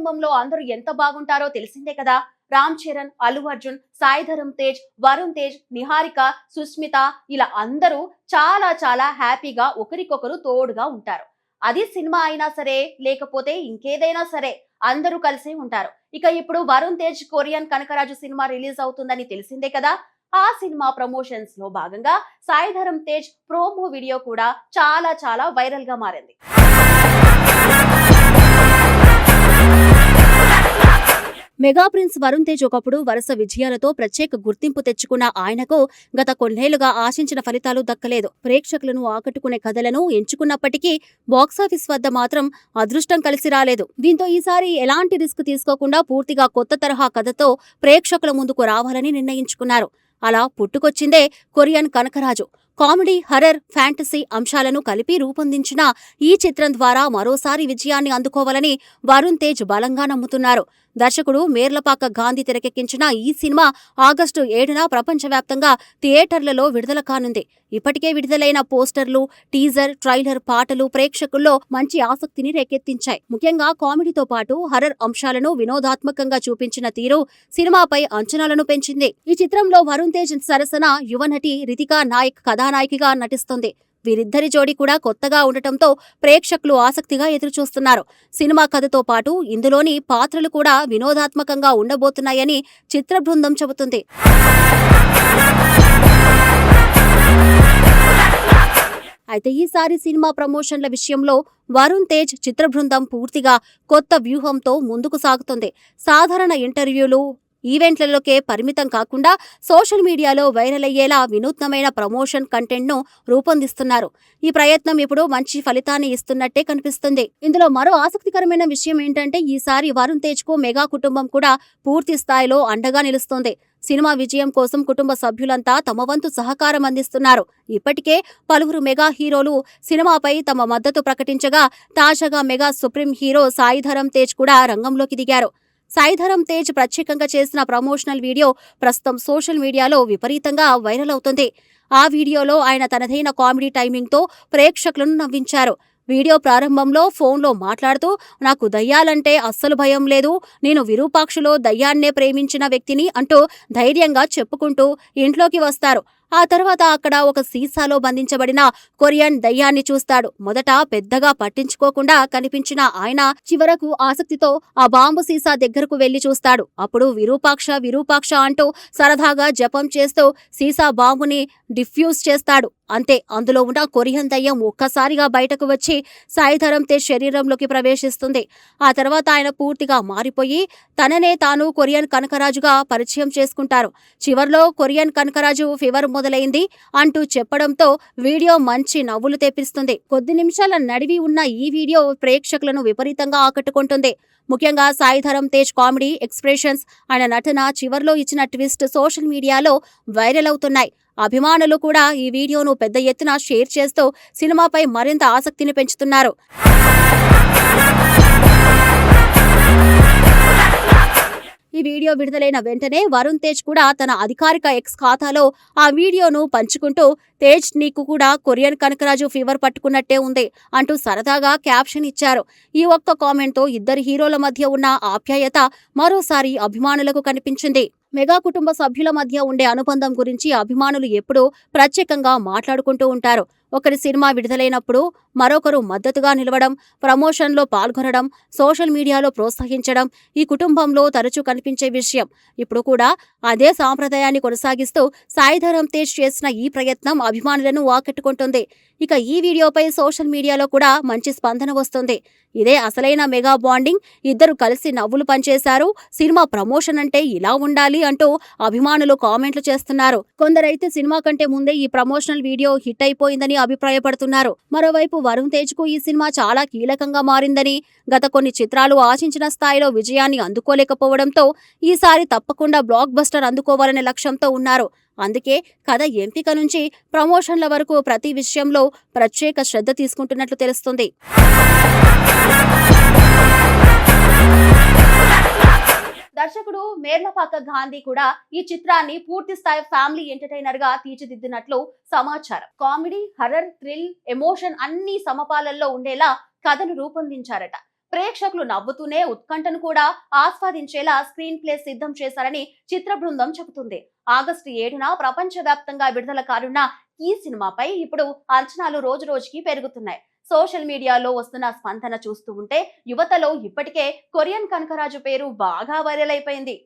కుటుంబంలో అందరూ ఎంత బాగుంటారో తెలిసిందే కదా. రామ్ చరణ్, అల్లు అర్జున్, సాయిధరమ్ తేజ్, వరుణ్ తేజ్, నిహారిక, సుస్మిత ఇలా అందరూ చాలా చాలా హ్యాపీగా ఒకరికొకరు తోడుగా ఉంటారు. అది సినిమా అయినా సరే లేకపోతే ఇంకేదైనా సరే అందరూ కలిసే ఉంటారు. ఇక ఇప్పుడు Varun Tej Korean Kanakaraju cinema release అవుతుందని తెలిసిందే కదా. ఆ సినిమా ప్రమోషన్స్ లో భాగంగా సాయిధరమ్ తేజ్ ప్రోమో వీడియో కూడా చాలా చాలా వైరల్ గా మారింది. మెగా ప్రిన్స్ వరుణ్ తేజ్ ఒకప్పుడు వరుస విజయాలతో ప్రత్యేక గుర్తింపు తెచ్చుకున్న ఆయనకు గత కొన్నేళ్లుగా ఆశించిన ఫలితాలు దక్కలేదు. ప్రేక్షకులను ఆకట్టుకునే కథలను ఎంచుకున్నప్పటికీ బాక్సాఫీస్ వద్ద మాత్రం అదృష్టం కలిసి రాలేదు. దీంతో ఈసారి ఎలాంటి రిస్క్ తీసుకోకుండా పూర్తిగా కొత్త తరహా కథతో ప్రేక్షకుల ముందుకు రావాలని నిర్ణయించుకున్నారు. అలా పుట్టుకొచ్చిందే Korean Kanakaraju. Comedy, horror, fantasy అంశాలను కలిపి రూపొందించిన ఈ చిత్రం ద్వారా మరోసారి విజయాన్ని అందుకోవాలని వరుణ్ తేజ్ బలంగా నమ్ముతున్నారు. దర్శకుడు మేర్లపాక గాంధీ తెరకెక్కించిన ఈ సినిమా ఆగస్టు 7న ప్రపంచవ్యాప్తంగా థియేటర్లలో విడుదల కానుంది. ఇప్పటికే విడుదలైన పోస్టర్లు, టీజర్, ట్రైలర్, పాటలు ప్రేక్షకుల్లో మంచి ఆసక్తిని రేకెత్తించాయి. ముఖ్యంగా కామెడీతో పాటు హర్రర్ అంశాలను వినోదాత్మకంగా చూపించిన తీరు సినిమాపై అంచనాలను పెంచింది. ఈ చిత్రంలో వరుణ్ తేజ్ సరసన యువనటి రితికా నాయక్ కథానాయికగా నటిస్తుంది. వీరిద్దరి జోడీ కూడా కొత్తగా ఉండటంతో ప్రేక్షకులు ఆసక్తిగా ఎదురుచూస్తున్నారు. సినిమా కథతో పాటు ఇందులోని పాత్రలు కూడా వినోదాత్మకంగా ఉండబోతున్నాయని చిత్ర బృందం చెబుతుంది. అయితే ఈసారి సినిమా ప్రమోషన్ల విషయంలో వరుణ్ తేజ్ చిత్ర బృందం పూర్తిగా కొత్త వ్యూహంతో ముందుకు సాగుతుంది. సాధారణ ఇంటర్వ్యూలు, ఈవెంట్లలోకే పరిమితం కాకుండా సోషల్ మీడియాలో వైరల్ అయ్యేలా వినూత్నమైన ప్రమోషన్ కంటెంట్ను రూపొందిస్తున్నారు. ఈ ప్రయత్నం ఇప్పుడు మంచి ఫలితాన్ని ఇస్తున్నట్టే కనిపిస్తుంది. ఇందులో మరో ఆసక్తికరమైన విషయం ఏంటంటే ఈసారి వరుణ్ తేజ్కు మెగా కుటుంబం కూడా పూర్తి స్థాయిలో అండగా నిలుస్తోంది. సినిమా విజయం కోసం కుటుంబ సభ్యులంతా తమ వంతు సహకారం అందిస్తున్నారు. ఇప్పటికే పలువురు మెగా హీరోలు సినిమాపై తమ మద్దతు ప్రకటించగా తాజాగా mega supreme hero Sai Dharam Tej కూడా రంగంలోకి దిగారు. సాయిధరమ్ తేజ్ ప్రత్యేకంగా చేసిన ప్రమోషనల్ వీడియో ప్రస్తుతం సోషల్ మీడియాలో విపరీతంగా వైరల్ అవుతుంది. ఆ వీడియోలో ఆయన తనదైన కామెడీ టైమింగ్తో ప్రేక్షకులను నవ్వించారు. వీడియో ప్రారంభంలో ఫోన్లో మాట్లాడుతూ నాకు దయ్యాలంటే అస్సలు భయం లేదు, నేను విరూపాక్షలో దయ్యాన్నే ప్రేమించిన వ్యక్తిని అంటూ ధైర్యంగా చెప్పుకుంటూ ఇంట్లోకి వస్తారు. ఆ తర్వాత అక్కడ ఒక సీసాలో బంధించబడిన కొరియన్ దయ్యాన్ని చూస్తాడు. మొదట పెద్దగా పట్టించుకోకుండా కనిపించిన ఆయన చివరకు ఆసక్తితో ఆ బాంబు సీసా దగ్గరకు వెళ్లి చూస్తాడు. అప్పుడు విరూపాక్ష విరూపాక్ష అంటూ సరదాగా జపం చేస్తూ సీసా బాంబుని డిఫ్యూజ్ చేస్తాడు. అంతే, అందులో ఉన్న కొరియన్ దయ్యం ఒక్కసారిగా బయటకు వచ్చి సాయిధరమ్ తేజ్ శరీరంలోకి ప్రవేశిస్తుంది. ఆ తర్వాత ఆయన పూర్తిగా మారిపోయి తననే తాను కొరియన్ కనకరాజుగా పరిచయం చేసుకుంటారు. చివర్లో కొరియన్ కనకరాజు ఫీవర్ మొదలైంది అంటూ చెప్పడంతో వీడియో మంచి నవ్వులు తెప్పిస్తుంది. కొద్ది నిమిషాల నడివి ఉన్న ఈ వీడియో ప్రేక్షకులను విపరీతంగా ఆకట్టుకుంటుంది. ముఖ్యంగా సాయిధరమ్ తేజ్ కామెడీ ఎక్స్ప్రెషన్స్, ఆయన నటన, చివర్లో ఇచ్చిన ట్విస్ట్ సోషల్ మీడియాలో వైరల్ అవుతున్నాయి. అభిమానులు కూడా ఈ వీడియోను పెద్ద ఎత్తున షేర్ చేస్తూ సినిమాపై మరింత ఆసక్తిని పెంచుతున్నారు. ఈ వీడియో విడుదలైన వెంటనే వరుణ్ తేజ్ కూడా తన అధికారిక ఎక్స్ ఖాతాలో ఆ వీడియోను పంచుకుంటూ తేజ్ నీకు కూడా కొరియన్ కనకరాజు ఫీవర్ పట్టుకున్నట్టే ఉంది అంటూ సరదాగా క్యాప్షన్ ఇచ్చారు. ఈ ఒక్క కామెంట్తో ఇద్దరి హీరోల మధ్య ఉన్న ఆప్యాయత మరోసారి అభిమానులకు కనిపించింది. మెగా కుటుంబ సభ్యుల మధ్య ఉండే అనుబంధం గురించి అభిమానులు ఎప్పుడూ ప్రత్యేకంగా మాట్లాడుకుంటూ ఉంటారు. ఒకరి సినిమా విడుదలైనప్పుడు మరొకరు మద్దతుగా నిలవడం, ప్రమోషన్లో పాల్గొనడం, సోషల్ మీడియాలో ప్రోత్సహించడం ఈ కుటుంబంలో తరచూ కనిపించే విషయం. ఇప్పుడు కూడా అదే సాంప్రదాయాన్ని కొనసాగిస్తూ సాయిధరమ్ తేజ్ చేసిన ఈ ప్రయత్నం అభిమానులను ఆకట్టుకుంటుంది. ఇక ఈ వీడియోపై సోషల్ మీడియాలో కూడా మంచి స్పందన వస్తుంది. ఇదే అసలైన మెగా బాండింగ్, ఇద్దరు కలిసి నవ్వులు పంచేశారు, సినిమా ప్రమోషన్ అంటే ఇలా ఉండాలి అంటూ అభిమానులు కామెంట్లు చేస్తున్నారు. కొందరైతే సినిమా కంటే ముందే ఈ ప్రమోషనల్ వీడియో హిట్ అయిపోయిందని అభిప్రాయపడుతున్నారు. మరోవైపు వరుణ్ తేజ్ కు ఈ సినిమా చాలా కీలకంగా మారిందని, గత కొన్ని చిత్రాలు ఆశించిన స్థాయిలో విజయాన్ని అందుకోలేకపోవడంతో ఈసారి తప్పకుండా బ్లాక్ బస్టర్ అందుకోవాలనే లక్ష్యంతో ఉన్నారు. అందుకే కథ ఎంపిక నుంచి ప్రమోషన్ల వరకు ప్రతి విషయంలో ప్రత్యేక శ్రద్ధ తీసుకుంటున్నట్లు తెలుస్తుంది. దర్శకుడు మేర్లపాక గాంధీ కూడా ఈ చిత్రాన్ని పూర్తి స్థాయి ఫ్యామిలీ ఎంటర్టైనర్ గా తీర్చిదిద్దినట్లు సమాచారం. కామెడీ, హర్రర్, థ్రిల్, ఎమోషన్ అన్ని సమపాలల్లో ఉండేలా కథను రూపొందించారట. ప్రేక్షకులు నవ్వుతూనే ఉత్కంఠను కూడా ఆస్వాదించేలా స్క్రీన్ ప్లే సిద్ధం చేశారని చిత్ర బృందం చెబుతుంది. ఆగస్టు 7న ప్రపంచవ్యాప్తంగా విడుదల కానున్న ఈ సినిమాపై ఇప్పుడు అంచనాలు రోజు రోజుకి పెరుగుతున్నాయి. సోషల్ మీడియాలో వస్తున్న స్పందన చూస్తూ ఉంటే యువతలో ఇప్పటికే కొరియన్ కనకరాజు పేరు బాగా వైరల్ అయిపోయింది.